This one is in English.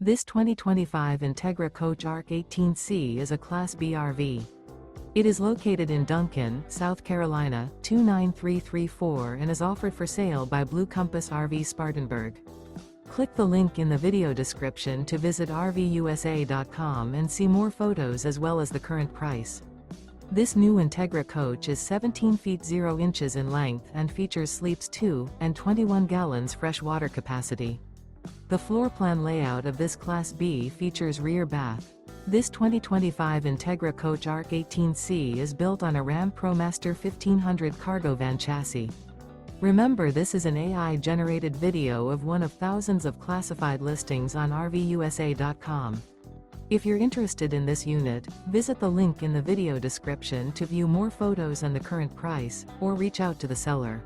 This 2025 Entegra Coach Arc 18C is a Class B RV. It is located in Duncan, South Carolina, 29334 and is offered for sale by Blue Compass RV Spartanburg. Click the link in the video description to visit RVUSA.com and see more photos as well as the current price. This new Entegra coach is 17 feet 0 inches in length and features sleeps 2 and 21 gallons fresh water capacity. The floor plan layout of this Class B features rear bath. This 2025 Entegra Coach Arc 18C is built on a RAM ProMaster 1500 cargo van chassis. Remember, this is an AI-generated video of one of thousands of classified listings on RVUSA.com. If you're interested in this unit, visit the link in the video description to view more photos and the current price, or reach out to the seller.